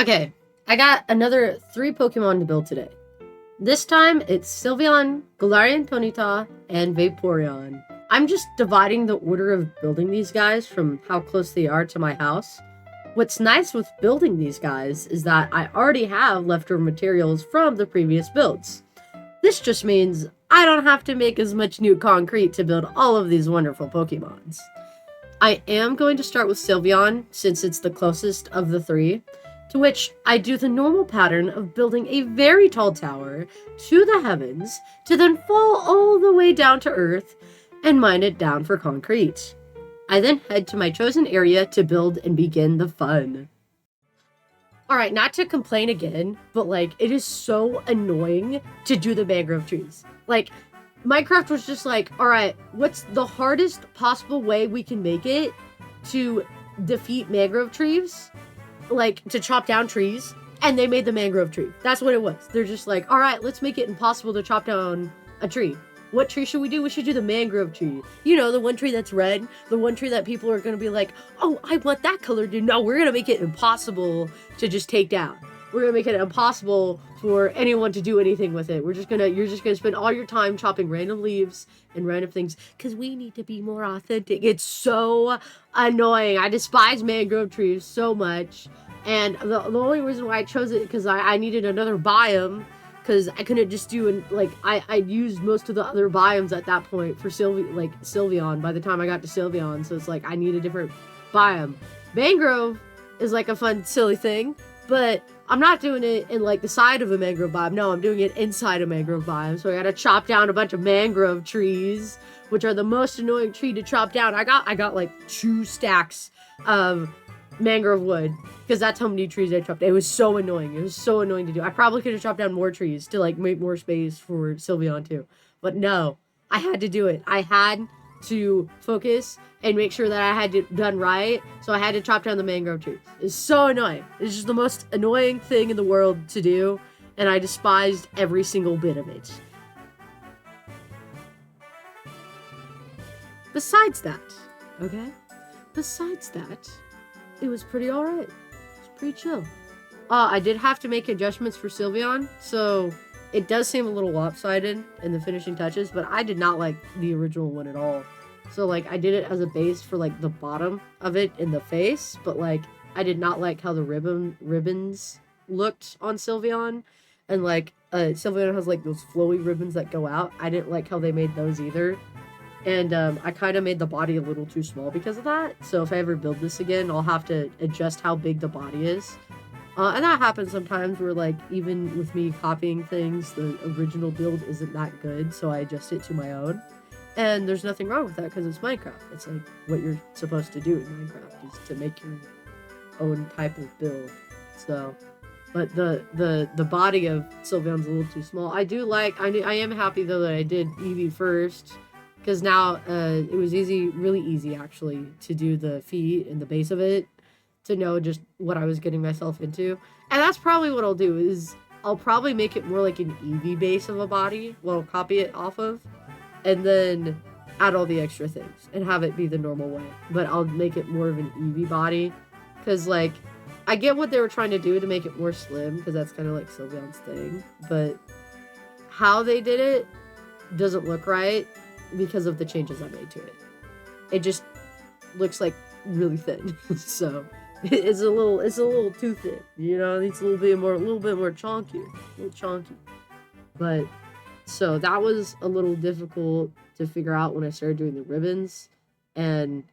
Okay, I got another 3 Pokemon to build today. This time, it's Sylveon, Galarian Ponyta, and Vaporeon. I'm just dividing the order of building these guys from how close they are to my house. What's nice with building these guys is that I already have leftover materials from the previous builds. This just means I don't have to make as much new concrete to build all of these wonderful Pokemons. I am going to start with Sylveon, since it's the closest of the 3, to which I do the normal pattern of building a very tall tower to the heavens to then fall all the way down to earth and mine it down for concrete. I then head to my chosen area to build and begin the fun. Alright, not to complain again, but like, it is so annoying to do the mangrove trees. Like, Minecraft was just like, alright, what's the hardest possible way we can make it to defeat mangrove trees? Like, to chop down trees, and they made the mangrove tree. That's what it was. They're just like, alright, let's make it impossible to chop down a tree. What tree should we do? We should do the mangrove tree. You know, the one tree that's red, the one tree that people are gonna be like, oh, I want that color, dude. No, we're gonna make it impossible to just take down. We're gonna make it impossible for anyone to do anything with it. You're just gonna spend all your time chopping random leaves and random things, because we need to be more authentic. It's so annoying. I despise mangrove trees so much. And the only reason why I chose it, because I needed another biome, because I couldn't just do, like, I used most of the other biomes at that point for Sylveon, by the time I got to Sylveon, so it's like, I need a different biome. Mangrove is, like, a fun, silly thing, but I'm not doing it in, like, the side of a mangrove biome. No, I'm doing it inside a mangrove biome, so I gotta chop down a bunch of mangrove trees, which are the most annoying tree to chop down. I got like 2 stacks of mangrove wood, because that's how many trees I chopped. It was so annoying. It was so annoying to do. I probably could have chopped down more trees to, like, make more space for Sylveon too. But no, I had to do it. I had to focus and make sure that I had it done right, so I had to chop down the mangrove trees. It's so annoying. It's just the most annoying thing in the world to do, and I despised every single bit of it. Besides that, it was pretty alright. It's pretty chill. I did have to make adjustments for Sylveon, so it does seem a little lopsided in the finishing touches, but I did not like the original one at all. So, like, I did it as a base for, like, the bottom of it in the face, but, like, I did not like how the ribbons looked on Sylveon. And, like, Sylveon has, like, those flowy ribbons that go out. I didn't like how they made those either. And I kind of made the body a little too small because of that. So if I ever build this again, I'll have to adjust how big the body is. And that happens sometimes where, like, even with me copying things, the original build isn't that good. So I adjust it to my own. And there's nothing wrong with that because it's Minecraft. It's like what you're supposed to do in Minecraft is to make your own type of build. So, but the body of Sylveon's a little too small. I am happy though that I did Eevee first. Because now, it was really easy, actually, to do the feet and the base of it, to know just what I was getting myself into. And that's probably what I'll do, is I'll probably make it more like an Eevee base of a body, what I'll copy it off of, and then add all the extra things, and have it be the normal way. But I'll make it more of an Eevee body, because, like, I get what they were trying to do to make it more slim, because that's kind of like Sylveon's thing, but how they did it doesn't look right, because of the changes I made to it. It just looks like really thin. So it's a little too thin, you know. It needs a little bit more chunky, a little chunky. But so that was a little difficult to figure out when I started doing the ribbons, and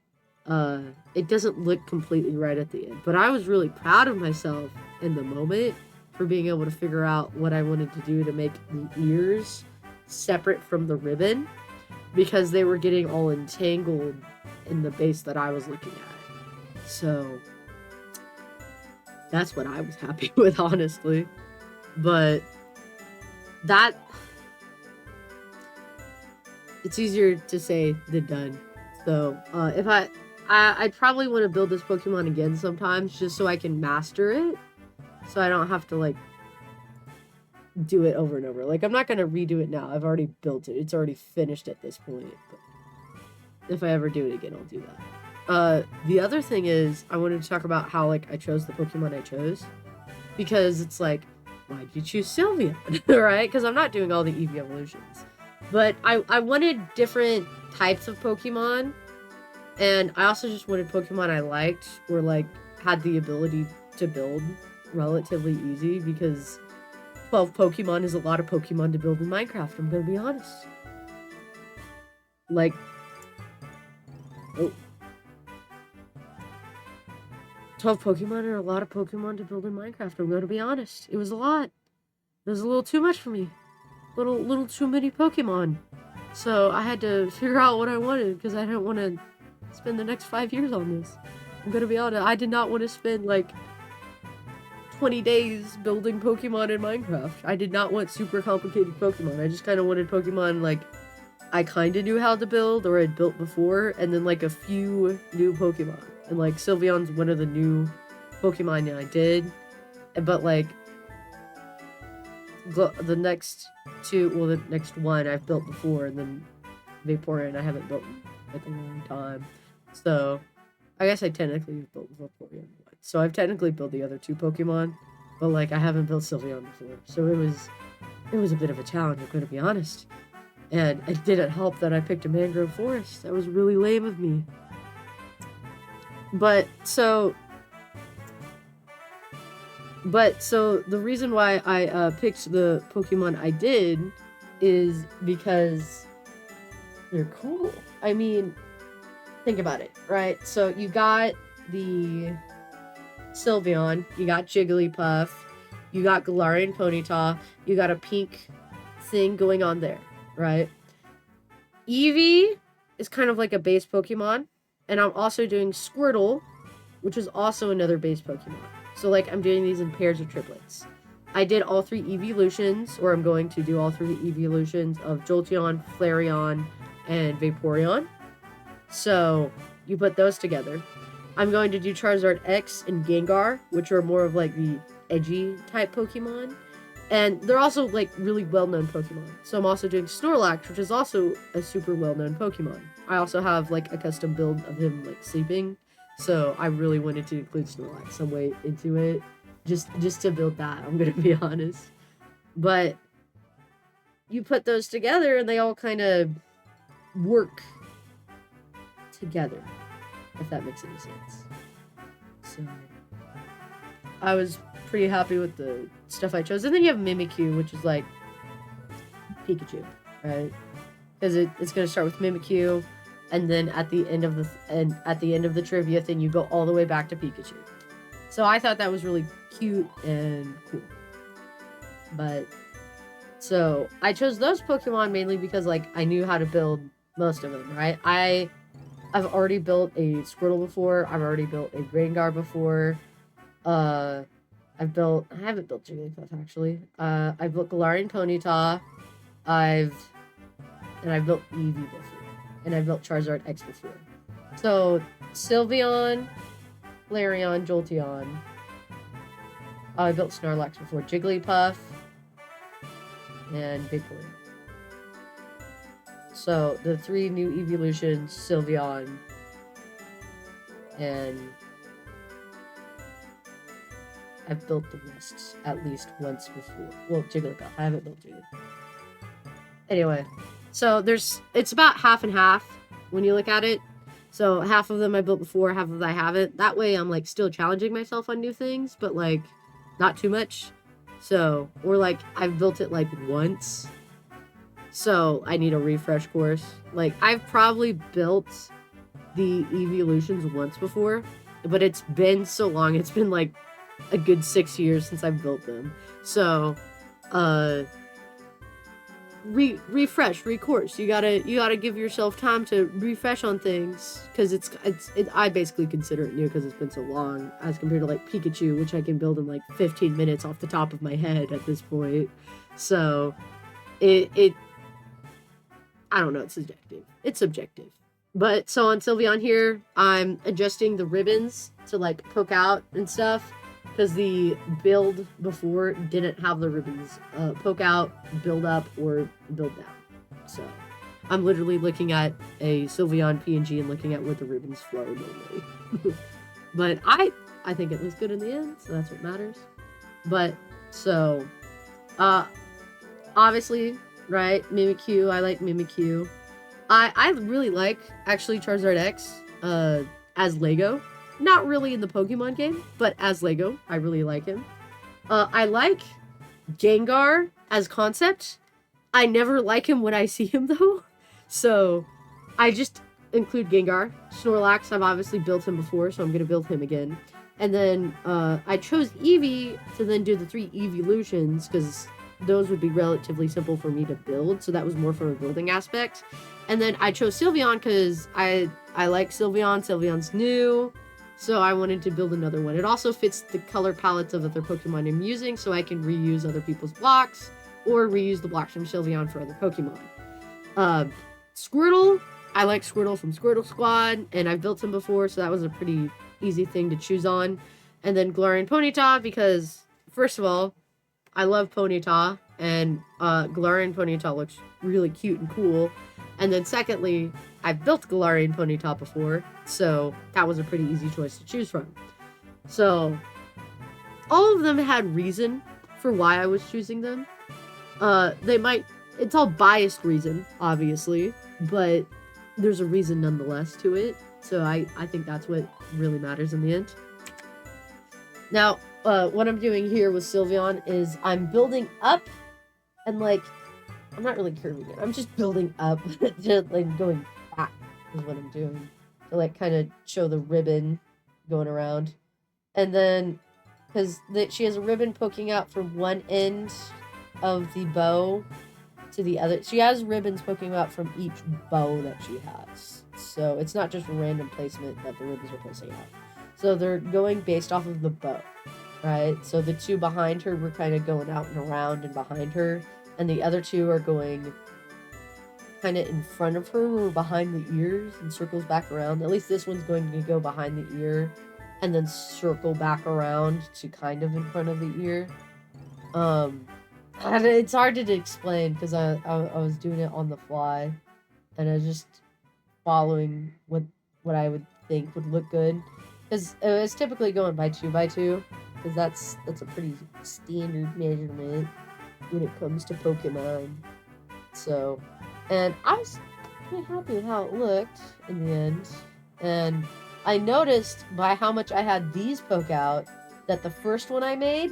it doesn't look completely right at the end. But I was really proud of myself in the moment for being able to figure out what I wanted to do to make the ears separate from the ribbon, because they were getting all entangled in the base that I was looking at. So that's what I was happy with, honestly. But it's easier to say than done. So if I'd probably want to build this Pokemon again sometimes, just so I can master it, so I don't have to, like, do it over and over. Like, I'm not gonna redo it now. I've already built it. It's already finished at this point. But if I ever do it again, I'll do that. The other thing is, I wanted to talk about how, like, I chose the Pokemon I chose. because it's like, why'd you choose Sylveon, right? Because I'm not doing all the Eevee evolutions. But I wanted different types of Pokemon, and I also just wanted Pokemon I liked or like had the ability to build relatively easy, because 12 Pokemon is a lot of Pokemon to build in Minecraft, I'm gonna be honest. Like, oh. 12 Pokemon are a lot of Pokemon to build in Minecraft, I'm gonna be honest. It was a lot. It was a little too much for me. Little too many Pokemon. So I had to figure out what I wanted, because I didn't want to spend the next 5 years on this. I'm gonna be honest, I did not want to spend like 20 days building Pokemon in Minecraft. I did not want super complicated Pokemon. I just kind of wanted Pokemon like I kind of knew how to build or had built before, and then like a few new Pokemon. And like Sylveon's one of the new Pokemon that I did. But like the next two, well, the next one I've built before, and then Vaporeon I haven't built in like a long time. So I guess I technically built Vaporeon once. So I've technically built the other two Pokemon, but like I haven't built Sylveon before. So it was a bit of a challenge, I'm gonna be honest. And it didn't help that I picked a mangrove forest. That was really lame of me. But so the reason why I picked the Pokemon I did is because they're cool. I mean, think about it, right? So you got the Sylveon, you got Jigglypuff, you got Galarian Ponyta, you got a pink thing going on there, right? Eevee is kind of like a base Pokemon, and I'm also doing Squirtle, which is also another base Pokemon. So like I'm doing these in pairs of triplets. I did all 3 evolutions, or I'm going to do all 3 evolutions of Jolteon, Flareon, and Vaporeon. So you put those together. I'm going to do Charizard X and Gengar, which are more of like the edgy type Pokemon. And they're also like really well-known Pokemon. So I'm also doing Snorlax, which is also a super well-known Pokemon. I also have like a custom build of him like sleeping. So I really wanted to include Snorlax some way into it. Just to build that, I'm gonna be honest. But you put those together and they all kind of work together, if that makes any sense. So I was pretty happy with the stuff I chose. And then you have Mimikyu, which is like Pikachu, right? Because it's gonna start with Mimikyu, and then at the end of the trivia thing, you go all the way back to Pikachu. So I thought that was really cute and cool. But so I chose those Pokemon mainly because like I knew how to build most of them, right? I've already built a Squirtle before. I've already built a Gengar before. I haven't built Jigglypuff actually. I've built Galarian Ponyta. I've built Eevee before. And I've built Charizard X before. So Sylveon, Flareon, Jolteon. I built Snorlax before. Jigglypuff. And Vaporeon. So the 3 new evolutions, Sylveon, and I've built the rest at least once before. Well, Jigglypuff. I haven't built Jigglypuff. Anyway, so it's about half and half when you look at it. So half of them I built before, half of them I haven't. That way I'm like still challenging myself on new things, but like not too much. So, or like I've built it like once. So I need a refresh course. Like I've probably built the evolutions once before, but it's been so long. It's been like a good 6 years since I've built them. So, refresh, recourse. You gotta give yourself time to refresh on things, because I basically consider it new because it's been so long as compared to like Pikachu, which I can build in like 15 minutes off the top of my head at this point. So it I don't know, it's subjective. It's subjective. But so on Sylveon here, I'm adjusting the ribbons to like poke out and stuff, because the build before didn't have the ribbons poke out, build up, or build down. So I'm literally looking at a Sylveon PNG and looking at where the ribbons flow normally. But I think it looks good in the end, so that's what matters. But, so, obviously, right, Mimikyu, I like Mimikyu. I really like, actually, Charizard X, as Lego. Not really in the Pokemon game, but as Lego, I really like him. I like Gengar as concept. I never like him when I see him, though. So, I just include Gengar. Snorlax, I've obviously built him before, so I'm going to build him again. And then, I chose Eevee to then do the 3 evolutions, because those would be relatively simple for me to build, so that was more from a building aspect. And then I chose Sylveon because I like Sylveon. Sylveon's new, so I wanted to build another one. It also fits the color palettes of other Pokemon I'm using, so I can reuse other people's blocks or reuse the blocks from Sylveon for other Pokemon. Squirtle, I like Squirtle from Squirtle Squad, and I've built him before, so that was a pretty easy thing to choose on. And then Galarian Ponyta because, first of all, I love Ponyta, and Galarian Ponyta looks really cute and cool. And then secondly, I've built Galarian Ponyta before, so that was a pretty easy choice to choose from. So, all of them had reason for why I was choosing them. It's all biased reason, obviously, but there's a reason nonetheless to it. So I think that's what really matters in the end. Now, what I'm doing here with Sylveon is I'm building up and, like, I'm not really curving it. I'm just building up, just, like, going back is what I'm doing. To, like, kind of show the ribbon going around. And then, because she has a ribbon poking out from one end of the bow to the other. She has ribbons poking out from each bow that she has. So it's not just random placement that the ribbons are posting out. So they're going based off of the bow, right? So the 2 behind her were kind of going out and around and behind her. And the other 2 are going kind of in front of her or behind the ears and circles back around. At least this one's going to go behind the ear and then circle back around to kind of in front of the ear. And it's hard to explain because I was doing it on the fly and I was just following what I would think would look good. Because it's typically going by 2 by 2 because that's a pretty standard measurement when it comes to Pokemon. So, and I was pretty happy with how it looked in the end. And I noticed by how much I had these poke out that the first one I made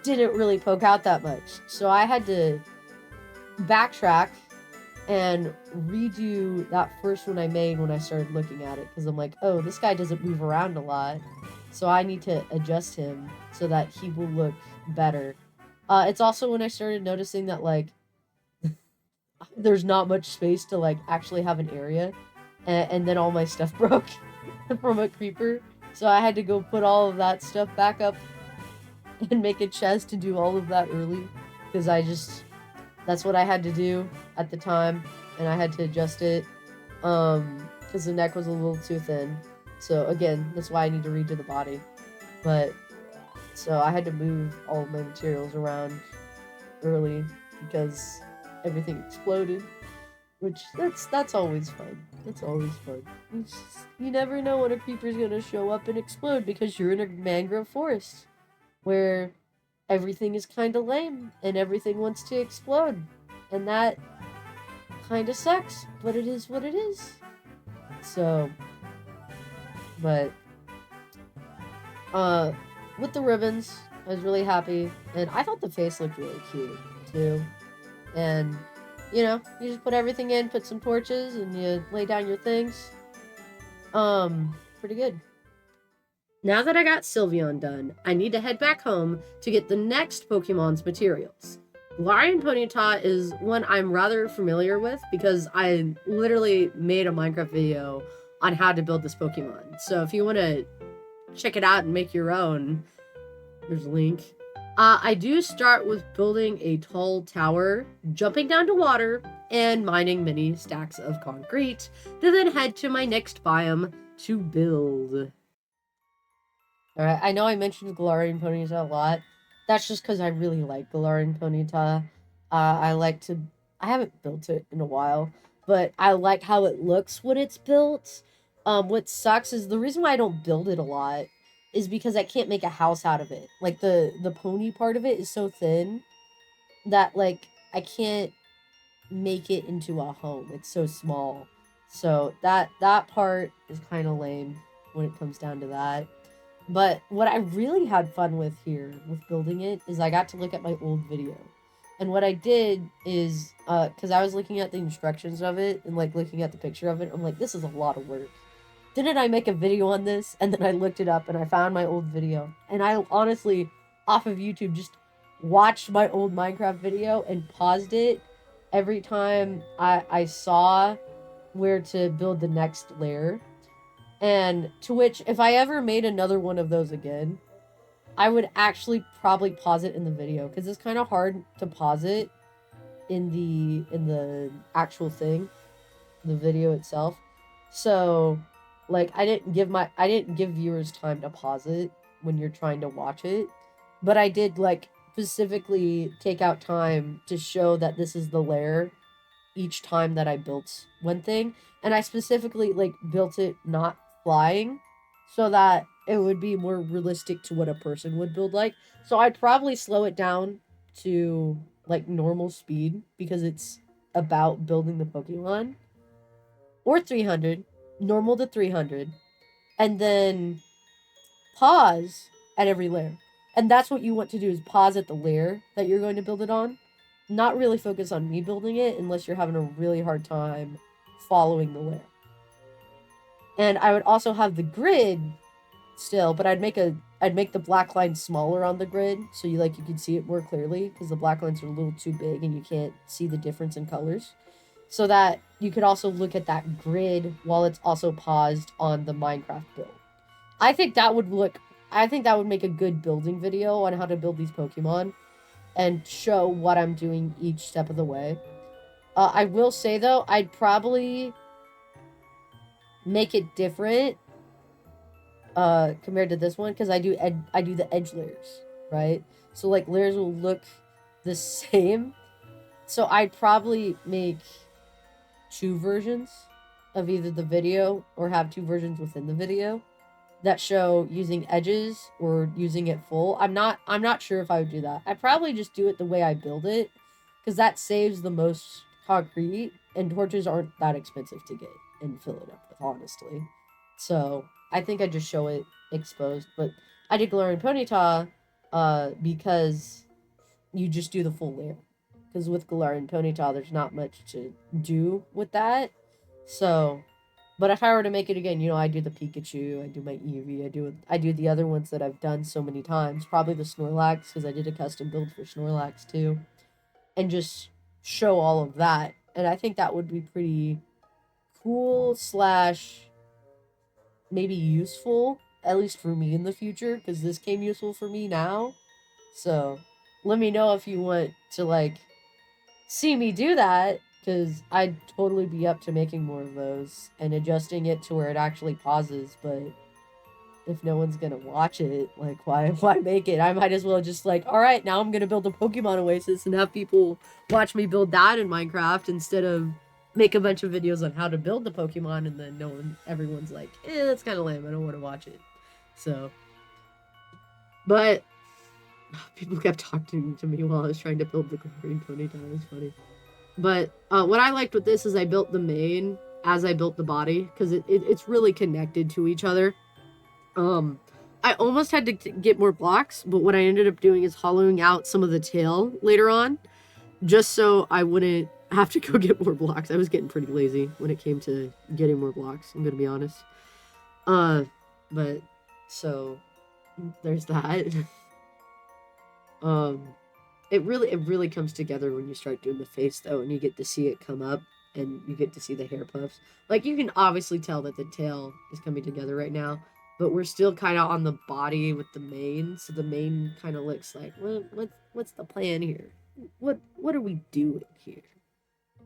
didn't really poke out that much. So I had to backtrack and redo that first one I made when I started looking at it. Because I'm like, oh, this guy doesn't move around a lot. So I need to adjust him so that he will look better. It's also when I started noticing that, like, there's not much space to, like, actually have an area. And then all my stuff broke from a creeper. So I had to go put all of that stuff back up and make a chest to do all of that early. Because that's what I had to do at the time. And I had to adjust it. Because the neck was a little too thin. So again, that's why I need to redo the body. But, so I had to move all of my materials around early because everything exploded. Which, that's always fun. That's always fun. You never know when a creeper's gonna show up and explode because you're in a mangrove forest. Where everything is kind of lame and everything wants to explode. And that kind of sucks, but it is what it is. So, but, with the ribbons, I was really happy. And I thought the face looked really cute, too. And, you know, you just put everything in, put some torches, and you lay down your things. Pretty good. Now that I got Sylveon done, I need to head back home to get the next Pokemon's materials. Galarian Ponyta is one I'm rather familiar with because I literally made a Minecraft video on how to build this Pokemon. So if you want to check it out and make your own, there's a link. I do start with building a tall tower, jumping down to water, and mining many stacks of concrete to then head to my next biome to build. Alright, I know I mentioned Galarian Ponyta a lot. That's just because I really like Galarian Ponyta. I haven't built it in a while, but I like how it looks when it's built. What sucks is the reason why I don't build it a lot is because I can't make a house out of it. Like the pony part of it is so thin that like I can't make it into a home. It's so small. So that part is kind of lame when it comes down to that. But what I really had fun with here with building it is I got to look at my old video. And what I did is cuz I was looking at the instructions of it and like looking at the picture of it, I'm like, this is a lot of work. Didn't I make a video on this? And then I looked it up and I found my old video. And I honestly, off of YouTube, just watched my old Minecraft video and paused it every time I saw where to build the next layer. And to which, if I ever made another one of those again, I would actually probably pause it in the video because it's kind of hard to pause it in the actual thing, the video itself. So, like, I didn't give viewers time to pause it when you're trying to watch it, but I did like specifically take out time to show that this is the layer each time that I built one thing, and I specifically like built it not flying so that it would be more realistic to what a person would build like. So I'd probably slow it down to like normal speed because it's about building the Pokemon, or 300, normal to 300, and then pause at every layer. And that's what you want to do, is pause at the layer that you're going to build it on. Not really focus on me building it unless you're having a really hard time following the layer. And I would also have the grid still, but I'd make the black line smaller on the grid so you can see it more clearly, because the black lines are a little too big and you can't see the difference in colors. So that you could also look at that grid while it's also paused on the Minecraft build. I think that would make a good building video on how to build these Pokemon and show what I'm doing each step of the way. I will say though, I'd probably make it different compared to this one, because I do the edge layers, right? So like layers will look the same. So I'd probably make 2 versions of either the video, or have 2 versions within the video that show using edges or using it full. I'm not sure if I would do that. I'd probably just do it the way I build it, because that saves the most concrete, and torches aren't that expensive to get and fill it up with, honestly. So I think I just show it exposed. But I did Galarian Ponyta because you just do the full layer. Because with Galarian Ponyta, there's not much to do with that. So, but if I were to make it again, I do the Pikachu, I do my Eevee, I do the other ones that I've done so many times. Probably the Snorlax, because I did a custom build for Snorlax too. And just show all of that. And I think that would be pretty cool / maybe useful, at least for me in the future, because this came useful for me now. So, let me know if you want to, see me do that, because I'd totally be up to making more of those and adjusting it to where it actually pauses. But if no one's gonna watch it, why make it? I might as well just alright, now I'm gonna build a Pokemon Oasis and have people watch me build that in Minecraft, instead of make a bunch of videos on how to build the Pokemon, and then everyone's like, that's kind of lame, I don't want to watch it. So, but people kept talking to me while I was trying to build the Galarian Ponyta. It was funny. But what I liked with this is I built the mane as I built the body, because it's really connected to each other. I almost had to get more blocks, but what I ended up doing is hollowing out some of the tail later on, just so I wouldn't have to go get more blocks. I was getting pretty lazy when it came to getting more blocks, I'm gonna be honest. But so there's that. It really comes together when you start doing the face though, and you get to see it come up, and you get to see the hair puffs. You can obviously tell that the tail is coming together right now, but we're still kind of on the body with the mane, so the mane kind of looks like, what's the plan here? What are we doing here?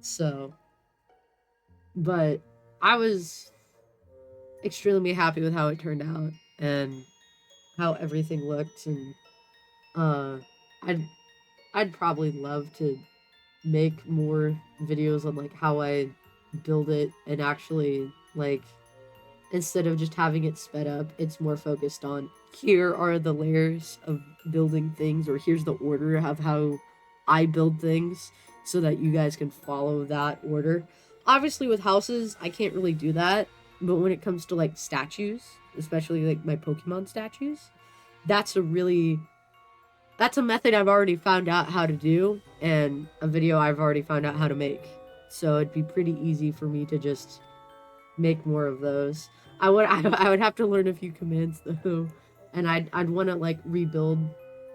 So, but I was extremely happy with how it turned out and how everything looked, and I'd probably love to make more videos on how I build it, and actually instead of just having it sped up, it's more focused on here are the layers of building things, or here's the order of how I build things so that you guys can follow that order. Obviously, with houses, I can't really do that, but when it comes to like statues, especially like my Pokemon statues, that's a method I've already found out how to do, and a video I've already found out how to make. So it'd be pretty easy for me to just make more of those. I would have to learn a few commands though, and I'd want to like rebuild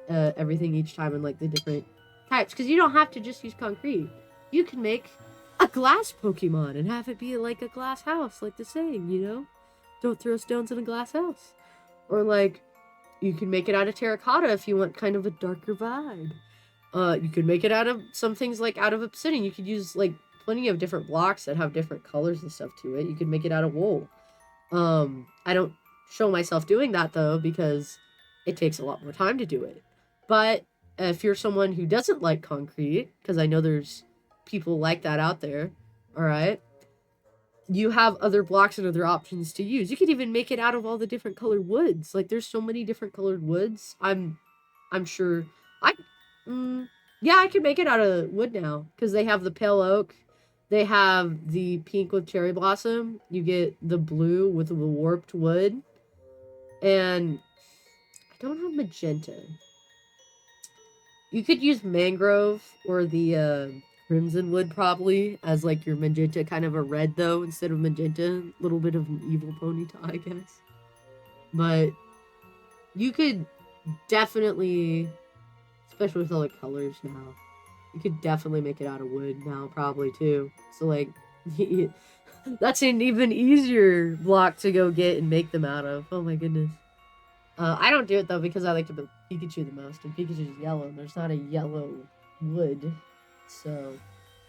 everything each time in like the different types, because you don't have to just use concrete. You can make a glass Pokemon and have it be like a glass house, like the saying, you know, don't throw stones in a glass house. Or like you can make it out of terracotta if you want kind of a darker vibe. You could make it out of some things like out of obsidian. You could use like plenty of different blocks that have different colors and stuff to it. You could make it out of wool. I don't show myself doing that though, because it takes a lot more time to do it. But if you're someone who doesn't like concrete, because I know there's people like that out there, all right, you have other blocks and other options to use. You could even make it out of all the different colored woods. Like there's so many different colored woods. I'm sure I yeah, I can make it out of wood now, because they have the pale oak. They have the pink with cherry blossom. You get the blue with the warped wood. And I don't have magenta. You could use mangrove or the crimson wood probably as like your magenta, kind of a red though instead of magenta. A little bit of an evil Ponyta, I guess. But you could definitely, especially with all the colors now, you could definitely make it out of wood now, probably too. So like, that's an even easier block to go get and make them out of. Oh my goodness. I don't do it though because I like to build Pikachu the most, and Pikachu's yellow, and there's not a yellow wood. So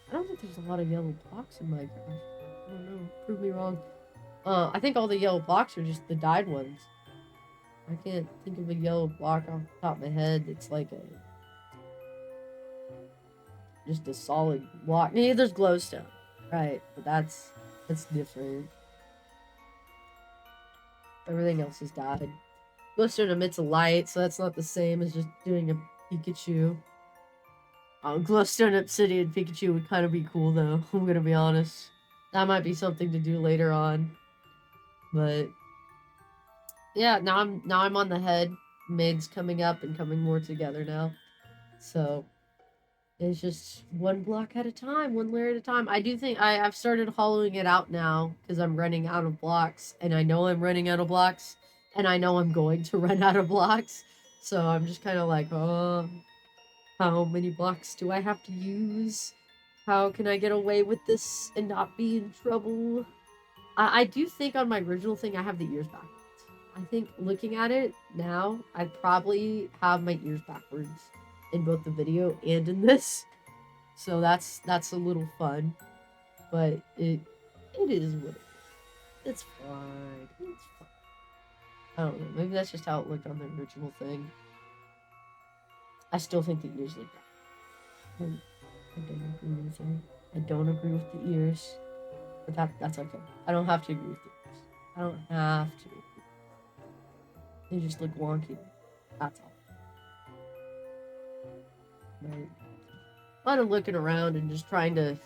I don't think there's a lot of yellow blocks in Minecraft. I don't know. Prove me wrong. I think all the yellow blocks are just the dyed ones. I can't think of a yellow block off the top of my head. It's like just a solid block. Maybe there's glowstone, right? But that's different. Everything else is dyed. Glowstone emits a light, so that's not the same as just doing a Pikachu. Glowstone Obsidian Pikachu would kind of be cool though. I'm gonna be honest. That might be something to do later on. But yeah, now I'm on the head. Mid's coming up and coming more together now. So it's just one block at a time, one layer at a time. I do think I've started hollowing it out now because I'm running out of blocks, and I know I'm running out of blocks, and I know I'm going to run out of blocks. So I'm just kind of like, oh, how many blocks do I have to use? How can I get away with this and not be in trouble? I do think on my original thing I have the ears backwards. I think looking at it now, I probably have my ears backwards in both the video and in this. So that's a little fun. But it is what it is. It's fine. It's fine. I don't know. Maybe that's just how it looked on the original thing. I still think the ears look bad. I don't agree with it. I don't agree with the ears. But that's okay. I don't have to agree with the ears. I don't have to. They just look wonky. That's all. Right. A lot of looking around and just trying to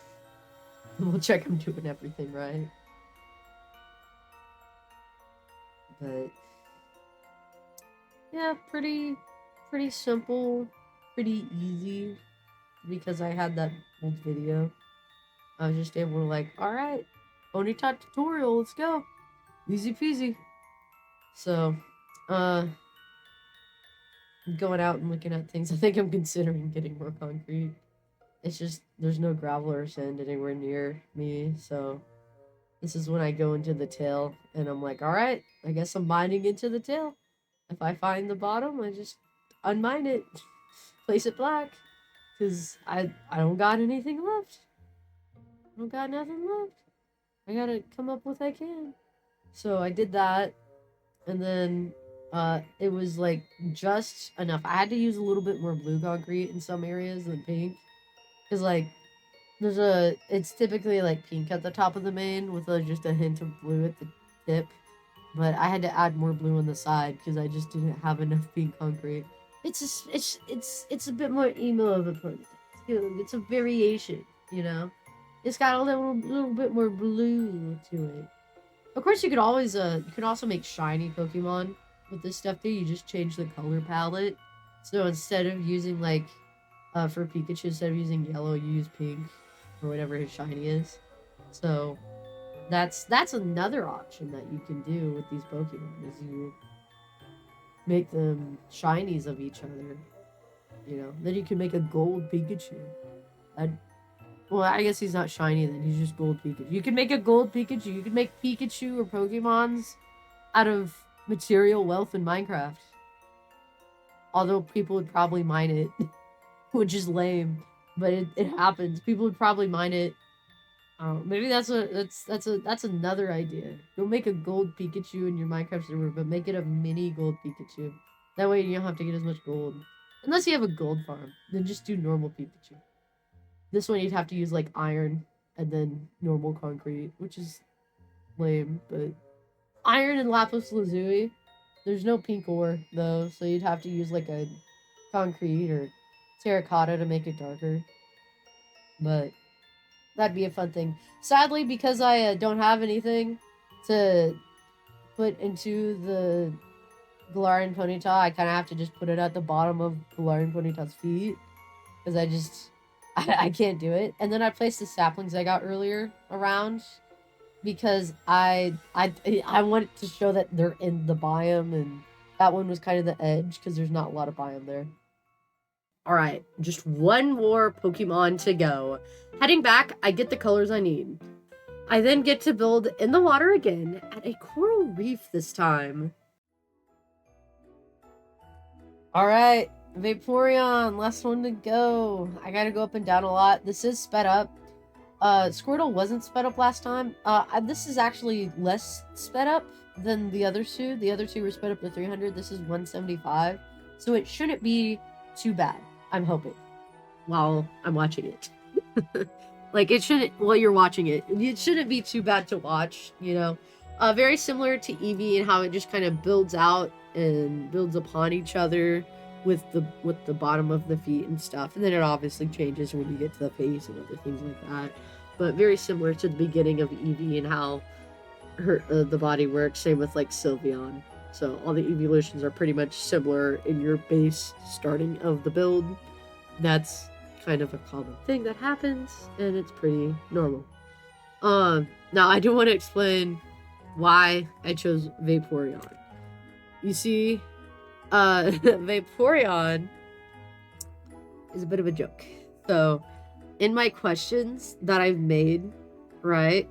double check I'm doing everything right. But yeah, pretty simple, pretty easy, because I had that old video. I was just able to like, alright, Ponyta tutorial, let's go. Easy peasy. So, going out and looking at things. I think I'm considering getting more concrete. It's just, there's no gravel or sand anywhere near me, so this is when I go into the tail, and I'm like, alright, I guess I'm mining into the tail. If I find the bottom, I just unmine it, place it black, because I don't got anything left. I don't got nothing left. I gotta come up with what I can. So I did that, and then it was like just enough. I had to use a little bit more blue concrete in some areas than pink, because like it's typically like pink at the top of the main with just a hint of blue at the tip. but I had to add more blue on the side because I just didn't have enough pink concrete. It's a bit more emo of a Ponyta. It's a variation, you know. It's got a little bit more blue to it. Of course, you could always you can also make shiny Pokemon with this stuff too. You just change the color palette. So instead of using like for Pikachu, instead of using yellow, you use pink or whatever his shiny is. So that's another option that you can do with these Pokemon is you make them shinies of each other. You know, then you can make a gold Pikachu. Well, I guess he's not shiny then. He's just gold Pikachu. You can make a gold Pikachu. You can make Pikachu or Pokemons out of material wealth in Minecraft. Although people would probably mine it, which is lame, but it happens. People would probably mine it. Maybe that's another idea. Go make a gold Pikachu in your Minecraft server, but make it a mini gold Pikachu. That way you don't have to get as much gold. Unless you have a gold farm, then just do normal Pikachu. This one you'd have to use like iron and then normal concrete, which is lame, but iron and lapis lazuli. There's no pink ore though, so you'd have to use like a concrete or terracotta to make it darker. But that'd be a fun thing. Sadly, because I don't have anything to put into the Galarian Ponyta, I kind of have to just put it at the bottom of Galarian Ponyta's feet. Because I can't do it. And then I placed the saplings I got earlier around. Because I wanted to show that they're in the biome. And that one was kind of the edge. Because there's not a lot of biome there. Alright, just one more Pokemon to go. Heading back, I get the colors I need. I then get to build in the water again at a coral reef this time. Alright, Vaporeon, last one to go. I gotta go up and down a lot. This is sped up. Squirtle wasn't sped up last time. This is actually less sped up than the other two. The other two were sped up to 300. This is 175. So it shouldn't be too bad. I'm hoping. While I'm watching it. Like, it shouldn't, while you're watching it, it shouldn't be too bad to watch, you know? Very similar to Eevee and how it just kind of builds out and builds upon each other with the bottom of the feet and stuff. And then it obviously changes when you get to the face and other things like that. But very similar to the beginning of Eevee and how the body works. Same with, like, Sylveon. So all the evolutions are pretty much similar in your base starting of the build. That's kind of a common thing that happens, and it's pretty normal. Now I do want to explain why I chose Vaporeon. You see, Vaporeon is a bit of a joke. So, in my questions that I've made, right?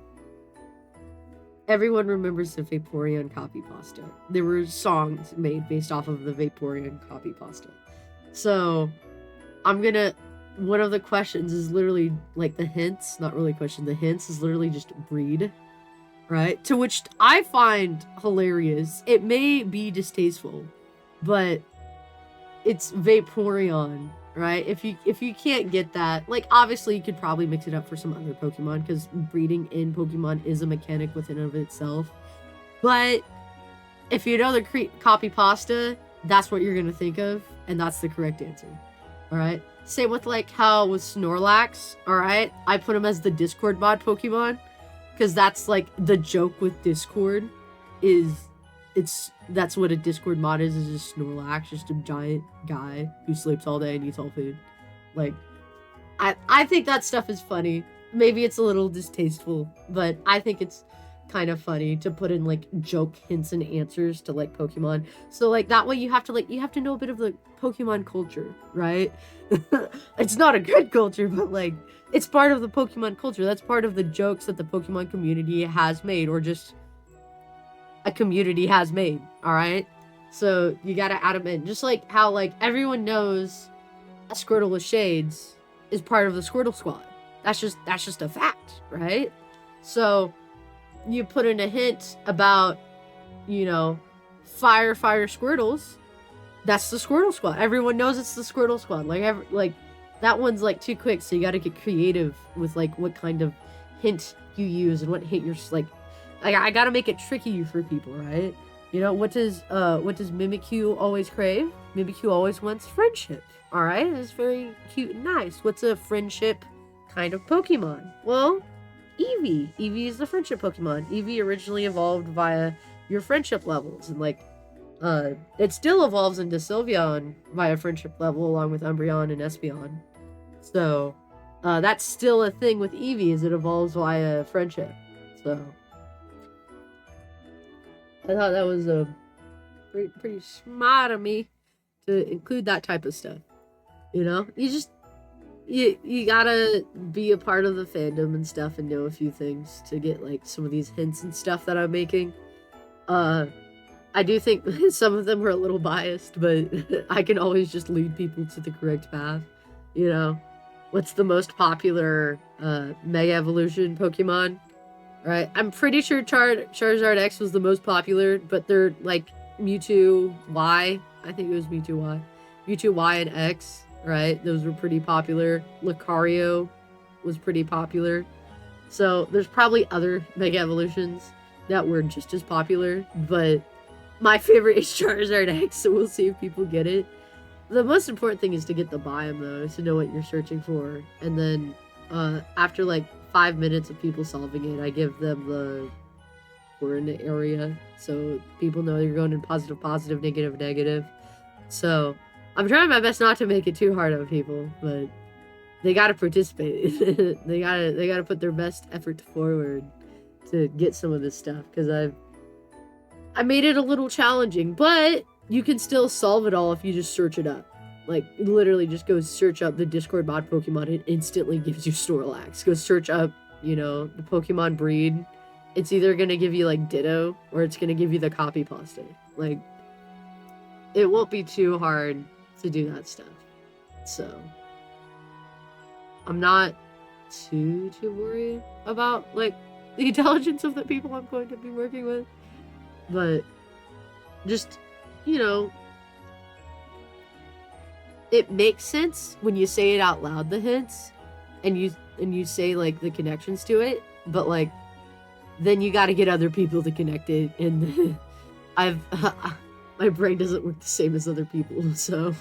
Everyone remembers the Vaporeon copy pasta. There were songs made based off of the Vaporeon copy pasta. So, one of the questions is literally, like, the hints, not really question, the hints is literally just breed, right? To which I find hilarious. It may be distasteful, but it's Vaporeon, right? If you can't get that, like, obviously you could probably mix it up for some other Pokemon, because breeding in Pokemon is a mechanic within and of itself. But if you know the copy pasta, that's what you're gonna think of, and that's the correct answer. Alright? Same with, like, how with Snorlax, alright? I put him as the Discord mod Pokemon, because that's, like, the joke with Discord, that's what a Discord mod is just Snorlax, just a giant guy who sleeps all day and eats all food. Like, I think that stuff is funny. Maybe it's a little distasteful, but I think it's kind of funny to put in, like, joke hints and answers to, like, Pokemon. So, like, that way you have to know a bit of the Pokemon culture, right? It's not a good culture, but, like, it's part of the Pokemon culture. That's part of the jokes that the Pokemon community has made, or just a community has made, alright? So, you gotta add them in. Just like how, like, everyone knows a Squirtle with shades is part of the Squirtle squad. That's just a fact, right? So, you put in a hint about, you know, fire Squirtles. That's the Squirtle squad. Everyone knows it's the Squirtle squad. Like, that one's, like, too quick, so you gotta get creative with, like, what kind of hint you use and what hint you're, like, I gotta make it tricky for people, right? You know, what does Mimikyu always crave? Mimikyu always wants friendship. Alright, it's very cute and nice. What's a friendship kind of Pokemon? Well, Eevee. Eevee is the friendship Pokemon. Eevee originally evolved via your friendship levels, and like it still evolves into Sylveon via friendship level along with Umbreon and Espeon. So that's still a thing with Eevee, is it evolves via friendship. So I thought that was pretty smart of me to include that type of stuff. You know, you gotta be a part of the fandom and stuff and know a few things to get like some of these hints and stuff that I'm making. I do think some of them are a little biased, but I can always just lead people to the correct path. You know, what's the most popular Mega Evolution Pokemon? Right, I'm pretty sure Charizard X was the most popular, but they're like Mewtwo Y. I think it was Mewtwo Y. Mewtwo Y and X, right? Those were pretty popular. Lucario was pretty popular. So there's probably other Mega Evolutions that were just as popular, but my favorite is Charizard X, so we'll see if people get it. The most important thing is to get the biome, though, to know what you're searching for. And then after like 5 minutes of people solving it, I give them the coordinate area, so people know you're going in positive, positive, negative, negative. So I'm trying my best not to make it too hard on people, but they gotta participate. they gotta put their best effort forward to get some of this stuff, because I made it a little challenging, but you can still solve it all if you just search it up. Like, literally just go search up the Discord mod Pokemon, it instantly gives you Snorlax. Go search up, you know, the Pokemon breed. It's either gonna give you, like, Ditto, or it's gonna give you the copy pasta. Like, it won't be too hard to do that stuff. So, I'm not too worried about, like, the intelligence of the people I'm going to be working with. But, just, you know, it makes sense when you say it out loud, the hints, and you say like the connections to it, but like then you got to get other people to connect it, and my brain doesn't work the same as other people, so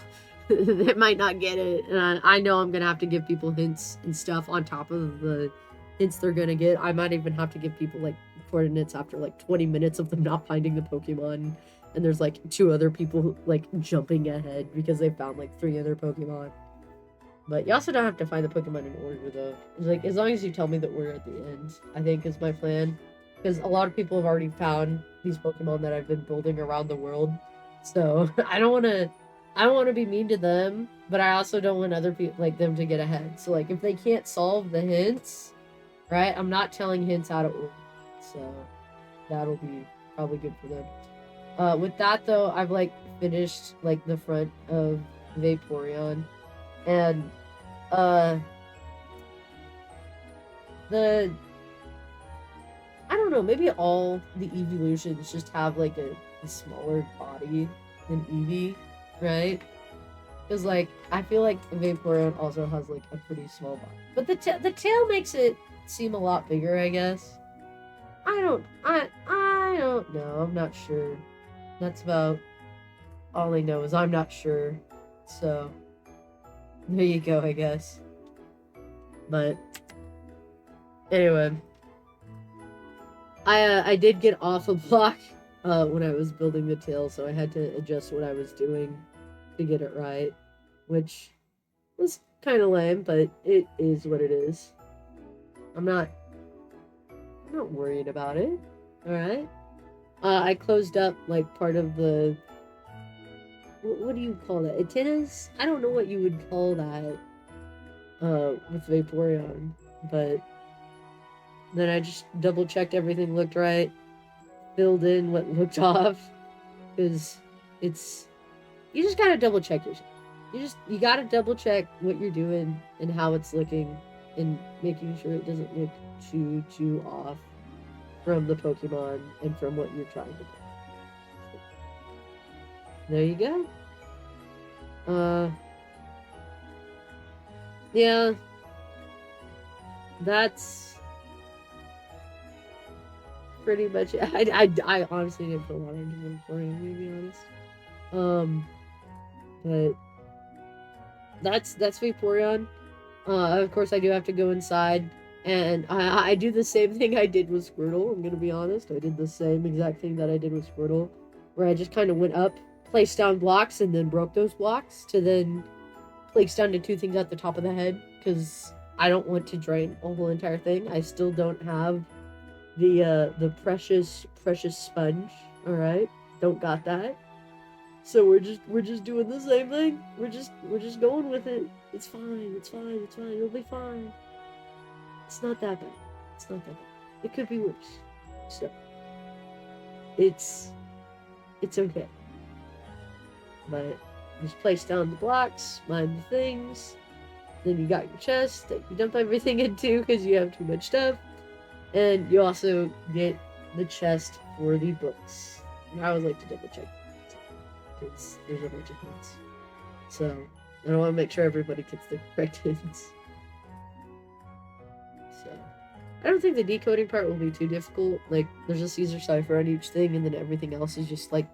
they might not get it. And I know I'm gonna have to give people hints and stuff on top of the hints they're gonna get. I might even have to give people like coordinates after like 20 minutes of them not finding the Pokemon. And there's like 2 other people like jumping ahead because they found like 3 other Pokemon. But you also don't have to find the Pokemon in order though. It's like, as long as you tell me the order at the end, I think is my plan. Because a lot of people have already found these Pokemon that I've been building around the world. So I don't want to be mean to them, but I also don't want other people like them to get ahead. So like if they can't solve the hints, right? I'm not telling hints out of order. So that'll be probably good for them. With that though, I've like finished like the front of Vaporeon, and I don't know, maybe all the evolutions just have like a smaller body than Eevee, right? Because like I feel like Vaporeon also has like a pretty small body, but the tail makes it seem a lot bigger, I guess. I don't know. I'm not sure. That's about all I know is I'm not sure. So, there you go, I guess. But, anyway. I did get off a block when I was building the tail, so I had to adjust what I was doing to get it right. Which was kind of lame, but it is what it is. I'm not worried about it. Alright? I closed up, like, part of the... What do you call that? Antennas? I don't know what you would call that with Vaporeon, but then I just double-checked everything looked right, filled in what looked off, because it's... You just gotta double-check yourself. You gotta double-check what you're doing and how it's looking, and making sure it doesn't look too off from the Pokemon and from what you're trying to do. There you go. Yeah. pretty much it. I honestly didn't put a lot into Vaporeon, to be honest. But that's Vaporeon. Of course, I do have to go inside, and I do the same thing I did with Squirtle. I'm gonna be honest. I did the same exact thing that I did with Squirtle, where I just kind of went up, placed down blocks, and then broke those blocks to then place down to 2 things at the top of the head, because I don't want to drain a whole entire thing. I still don't have the precious sponge. All right, don't got that. So we're just doing the same thing. We're just going with it. It's fine. It's fine. It's fine. It'll be fine. It's not that bad. It's not that bad. It could be worse. So it's okay. But just place down the blocks, mind the things. Then you got your chest that you dump everything into because you have too much stuff. And you also get the chest for the books. I would like to double check because there's a bunch of hints. So I want to make sure everybody gets the correct hints. So I don't think the decoding part will be too difficult. Like, there's a Caesar cipher on each thing, and then everything else is just like,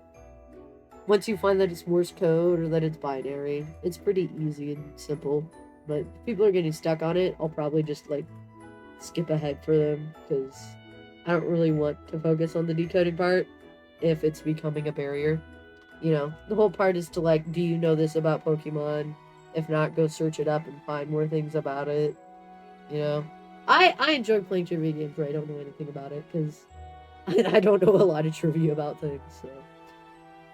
once you find that it's Morse code or that it's binary, it's pretty easy and simple. But if people are getting stuck on it, I'll probably just like skip ahead for them because I don't really want to focus on the decoding part if it's becoming a barrier. You know, the whole part is to like, do you know this about Pokemon? If not, go search it up and find more things about it. You know, I enjoy playing trivia games where I don't know anything about it because I don't know a lot of trivia about things. So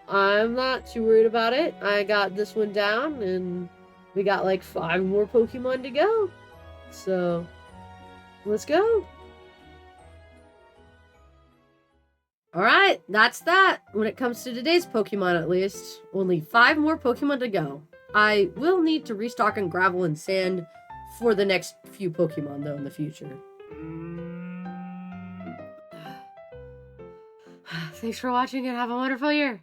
I'm not too worried about it. I got this one down, and we got like 5 more Pokemon to go. So let's go. Alright, that's that. When it comes to today's Pokemon, at least. Only 5 more Pokemon to go. I will need to restock on gravel and sand for the next few Pokemon, though, in the future. Thanks for watching, and have a wonderful year.